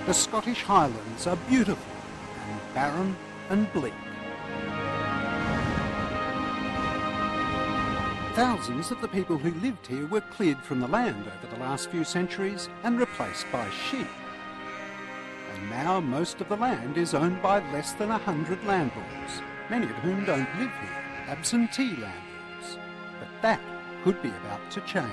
The Scottish Highlands are beautiful and barren and bleak. Thousands of the people who lived here were cleared from the land over the last few centuries and replaced by sheep. And now most of the land is owned by less than 100 landlords, many of whom don't live here, absentee landlords. But that could be about to change.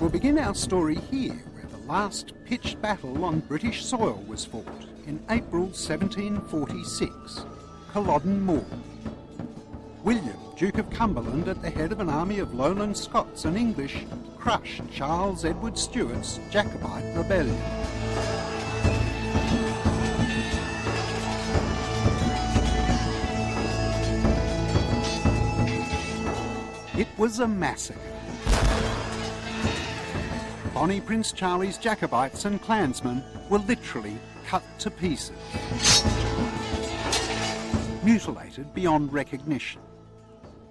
We'll begin our story here, where the last pitched battle on British soil was fought in April 1746, Culloden Moor. William, Duke of Cumberland, at the head of an army of Lowland Scots and English, crushed Charles Edward Stuart's Jacobite rebellion. It was a massacre. Bonnie Prince Charlie's Jacobites and clansmen were literally cut to pieces, mutilated beyond recognition.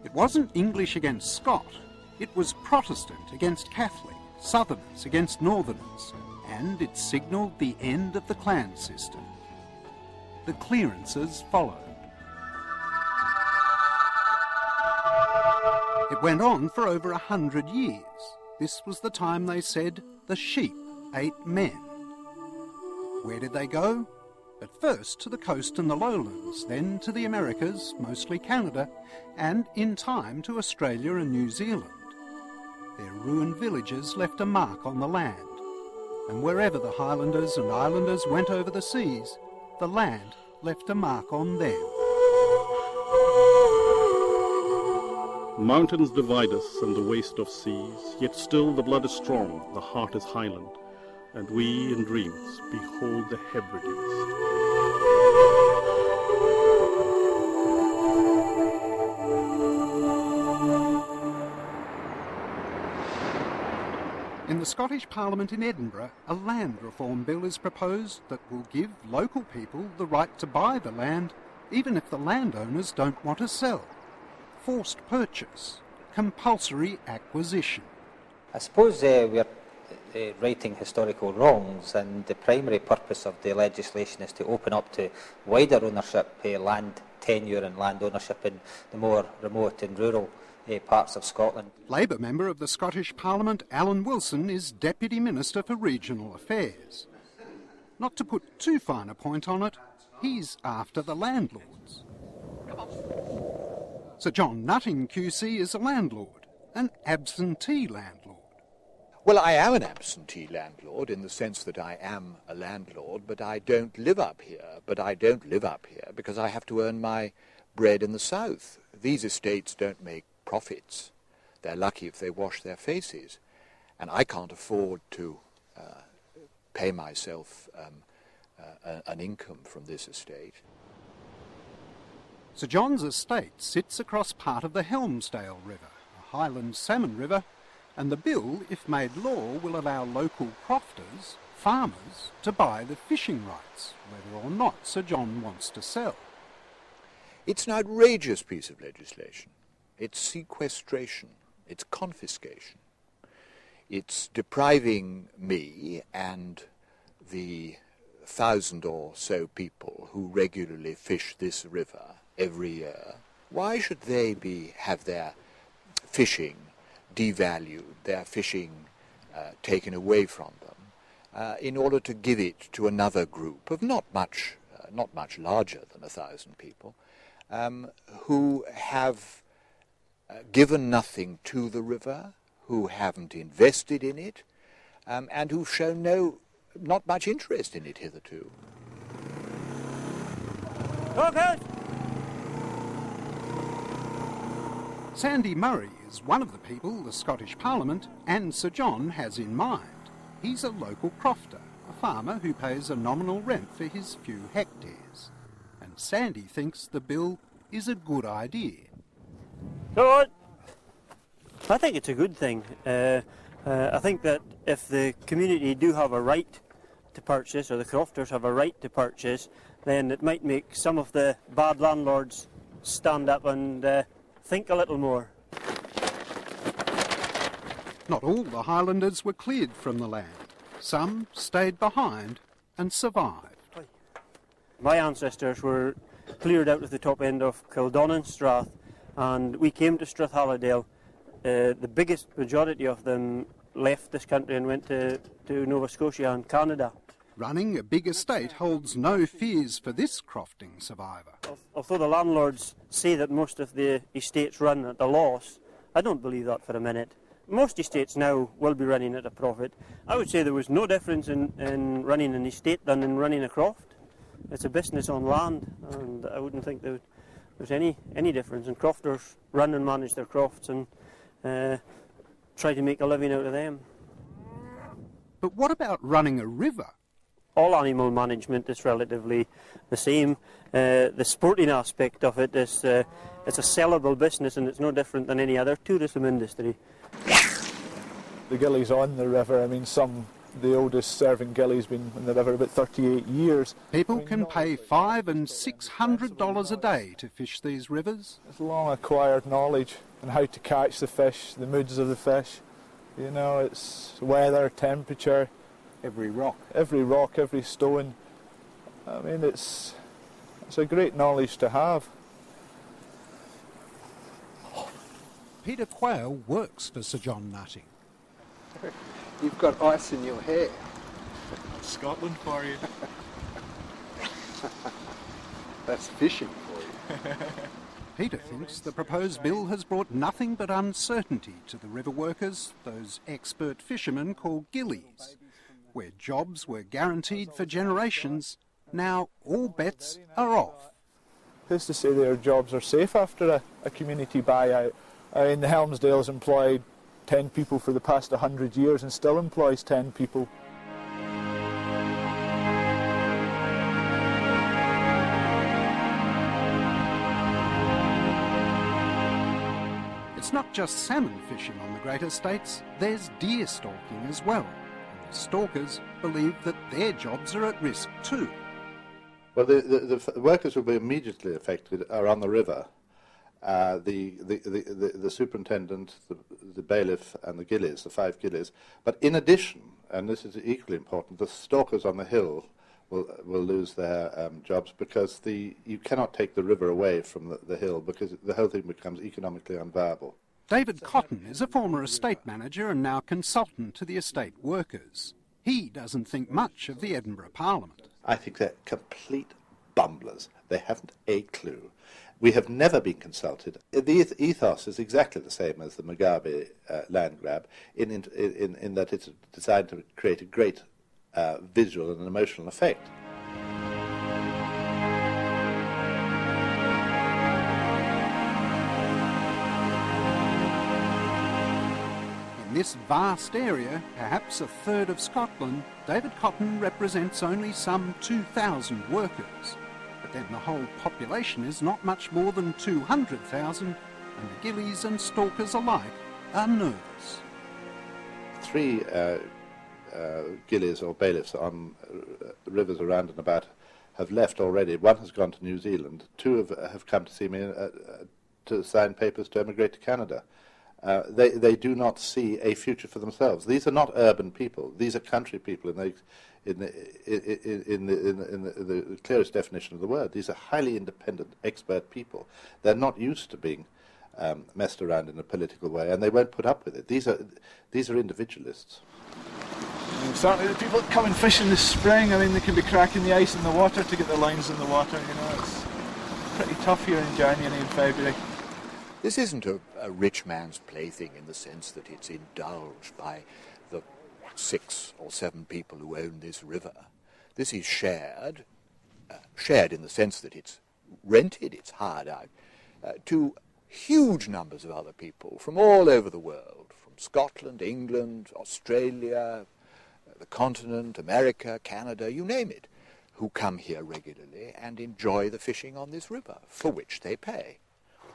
It wasn't English against Scot, it was Protestant against Catholic, Southerners against Northerners, and it signalled the end of the clan system. The clearances followed. It went on for over 100 years. This was the time they said the sheep ate men. Where did they go? At first to the coast and the lowlands, then to the Americas, mostly Canada, and in time to Australia and New Zealand. Their ruined villages left a mark on the land, and wherever the Highlanders and Islanders went over the seas, the land left a mark on them. Mountains divide us and the waste of seas, yet still the blood is strong, the heart is Highland, and we in dreams behold the Hebrides. In the Scottish Parliament in Edinburgh, a land reform bill is proposed that will give local people the right to buy the land, even if the landowners don't want to sell. Forced purchase, compulsory acquisition. I suppose we're righting historical wrongs, and the primary purpose of the legislation is to open up to wider ownership, land tenure and land ownership in the more remote and rural parts of Scotland. Labour member of the Scottish Parliament, Alan Wilson, is Deputy Minister for Regional Affairs. Not to put too fine a point on it, he's after the landlords. Sir John Nutting QC is a landlord, an absentee landlord. Well, I am an absentee landlord in the sense that I am a landlord, but I don't live up here. But I don't live up here because I have to earn my bread in the south. These estates don't make profits. They're lucky if they wash their faces. And I can't afford to pay myself an income from this estate. Sir John's estate sits across part of the Helmsdale River, a Highland salmon river, and the bill, if made law, will allow local crofters, farmers, to buy the fishing rights, whether or not Sir John wants to sell. It's an outrageous piece of legislation. It's sequestration. It's confiscation. It's depriving me and the 1,000 or so people who regularly fish this river every year. Why should they have their fishing devalued, their fishing taken away from them, in order to give it to another group of not much larger than 1,000 people, who have given nothing to the river, who haven't invested in it, and who've shown not much interest in it hitherto. Okay. Sandy Murray is one of the people the Scottish Parliament and Sir John has in mind. He's a local crofter, a farmer who pays a nominal rent for his few hectares. And Sandy thinks the bill is a good idea. Come on. I think it's a good thing. I think that if the community do have a right to purchase, or the crofters have a right to purchase, then it might make some of the bad landlords stand up and think a little more. Not all the Highlanders were cleared from the land. Some stayed behind and survived. My ancestors were cleared out of the top end of Kildon Strath, and we came to Strathhalladale. The biggest majority of them left this country and went to Nova Scotia and Canada. Running a big estate holds no fears for this crofting survivor. Although the landlords say that most of the estates run at a loss, I don't believe that for a minute. Most estates now will be running at a profit. I would say there was no difference in running an estate than in running a croft. It's a business on land, and I wouldn't think there's any difference. And crofters run and manage their crofts and try to make a living out of them. But what about running a river? All animal management is relatively the same. The sporting aspect of it is it's a sellable business, and it's no different than any other tourism industry. The gillies on the river, I mean, the oldest serving gillie's been in the river about 38 years. People can pay $500 and $600 a day to fish these rivers. It's long acquired knowledge on how to catch the fish, the moods of the fish. You know, it's weather, temperature. Every rock. Every stone. I mean, it's a great knowledge to have. Peter Quayle works for Sir John Nutting. You've got ice in your hair. Scotland for you. That's fishing for you. Peter thinks the proposed bill has brought nothing but uncertainty to the river workers, those expert fishermen called gillies. Where jobs were guaranteed for generations, now all bets are off. Who's to say their jobs are safe after a community buyout? I mean, the Helmsdale's employed 10 people for the past 100 years and still employs 10 people. It's not just salmon fishing on the Great Estates, there's deer stalking as well. And the stalkers believe that their jobs are at risk too. Well, the workers who will be immediately affected are on the river. The superintendent, the bailiff and the gillies, the 5 gillies. But in addition, and this is equally important, the stalkers on the hill will lose their jobs because you cannot take the river away from the hill because the whole thing becomes economically unviable. David Cotton is a former estate manager and now consultant to the estate workers. He doesn't think much of the Edinburgh Parliament. I think they're complete bumblers. They haven't a clue. We have never been consulted. The ethos is exactly the same as the Mugabe land grab in that it's designed to create a great visual and emotional effect. In this vast area, perhaps a third of Scotland, David Cotton represents only some 2,000 workers. But then the whole population is not much more than 200,000, and the gillies and stalkers alike are nervous. 3 gillies or bailiffs on rivers around and about have left already. 1 has gone to New Zealand. 2 have come to see me to sign papers to emigrate to Canada. They do not see a future for themselves. These are not urban people. These are country people in the clearest definition of the word. These are highly independent, expert people. They're not used to being messed around in a political way, and they won't put up with it. These are individualists. Certainly the people that come and fish in the spring, I mean, they can be cracking the ice in the water to get the lines in the water, you know. It's pretty tough here in January and February. This isn't a rich man's plaything in the sense that it's indulged by the 6 or 7 people who own this river. This is shared in the sense that it's rented, it's hired out, to huge numbers of other people from all over the world, from Scotland, England, Australia, the continent, America, Canada, you name it, who come here regularly and enjoy the fishing on this river, for which they pay.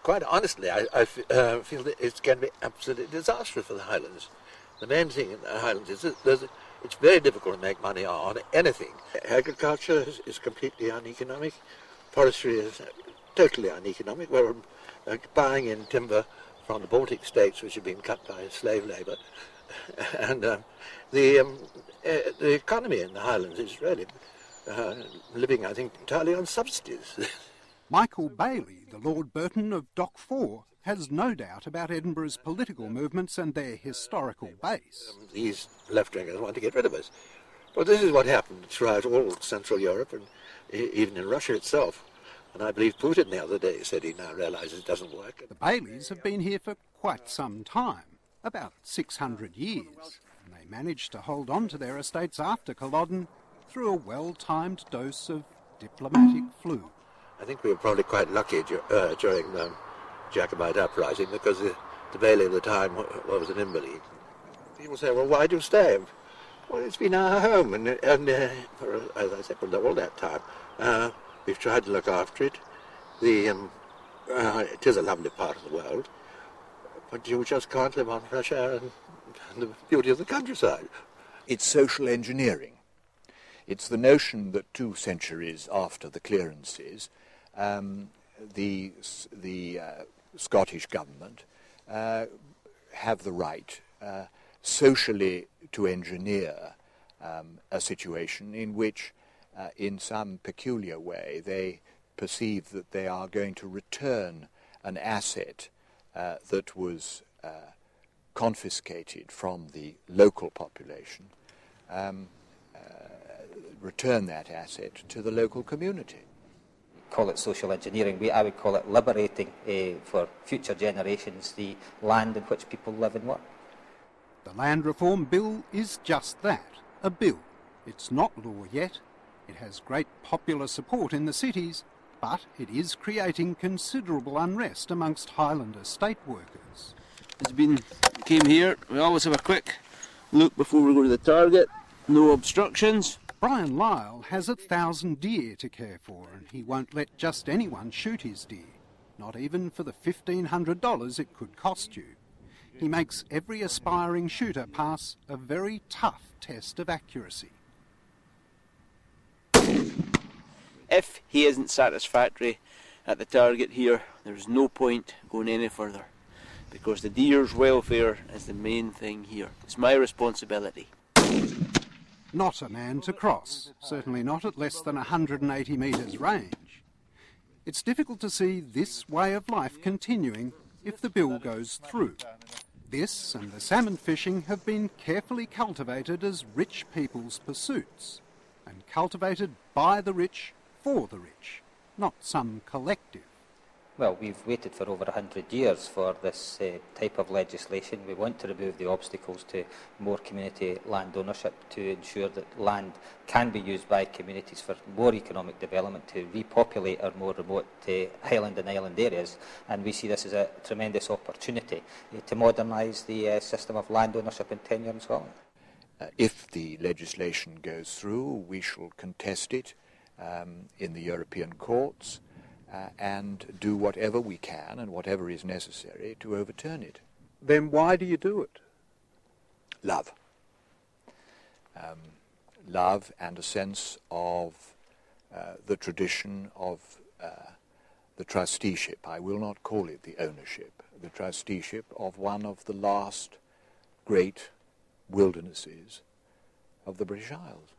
quite honestly, I feel that it's going to be absolutely disastrous for the Highlands. The main thing in the Highlands is that it's very difficult to make money on anything. Agriculture is completely uneconomic. Forestry is totally uneconomic. We're buying in timber from the Baltic states, which have been cut by slave labour. And the economy in the Highlands is really living, I think, entirely on subsidies. Michael Bailey, the Lord Burton of Dock 4, has no doubt about Edinburgh's political movements and their historical base. These left-wingers want to get rid of us. But this is what happened throughout all Central Europe and even in Russia itself. And I believe Putin the other day said he now realises it doesn't work. The Baileys have been here for quite some time, about 600 years, and they managed to hold on to their estates after Culloden through a well-timed dose of diplomatic flu. I think we were probably quite lucky during the Jacobite uprising, because the Bailey of the time was an invalid. People say, well, why do you stay? Well, it's been our home, and for, as I said, for all that time, we've tried to look after it. It is a lovely part of the world, but you just can't live on fresh air and the beauty of the countryside. It's social engineering. It's the notion that 2 centuries after the clearances, the Scottish government have the right socially to engineer a situation in which, in some peculiar way, they perceive that they are going to return an asset that was confiscated from the local population, return that asset to the local community. Call it social engineering. I would call it liberating for future generations the land in which people live and work. The Land Reform Bill is just that, a bill. It's not law yet. It has great popular support in the cities, but it is creating considerable unrest amongst Highland estate workers. Came here, we always have a quick look before we go to the target, no obstructions. Brian Lyle has 1,000 deer to care for, and he won't let just anyone shoot his deer, not even for the $1,500 it could cost you. He makes every aspiring shooter pass a very tough test of accuracy. If he isn't satisfactory at the target here, there's no point going any further, because the deer's welfare is the main thing here. It's my responsibility. Not a man to cross, certainly not at less than 180 metres range. It's difficult to see this way of life continuing if the bill goes through. This and the salmon fishing have been carefully cultivated as rich people's pursuits, and cultivated by the rich for the rich, not some collective. Well, we've waited for over 100 years for this type of legislation. We want to remove the obstacles to more community land ownership, to ensure that land can be used by communities for more economic development, to repopulate our more remote highland and island areas. And we see this as a tremendous opportunity to modernise the system of land ownership and tenure in Scotland. If the legislation goes through, we shall contest it in the European courts, and do whatever we can and whatever is necessary to overturn it. Then why do you do it? Love. Love and a sense of the tradition of the trusteeship. I will not call it the ownership. The trusteeship of one of the last great wildernesses of the British Isles.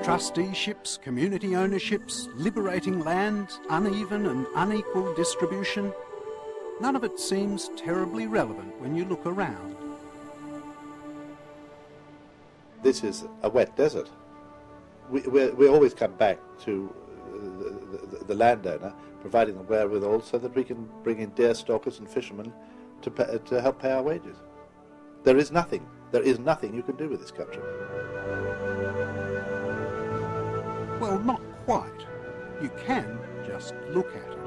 Trusteeships, community ownerships, liberating land, uneven and unequal distribution. None of it seems terribly relevant when you look around. This is a wet desert. We always come back to the landowner, providing the wherewithal so that we can bring in deer stalkers and fishermen to help pay our wages. There is nothing you can do with this country. Well, not quite. You can just look at it.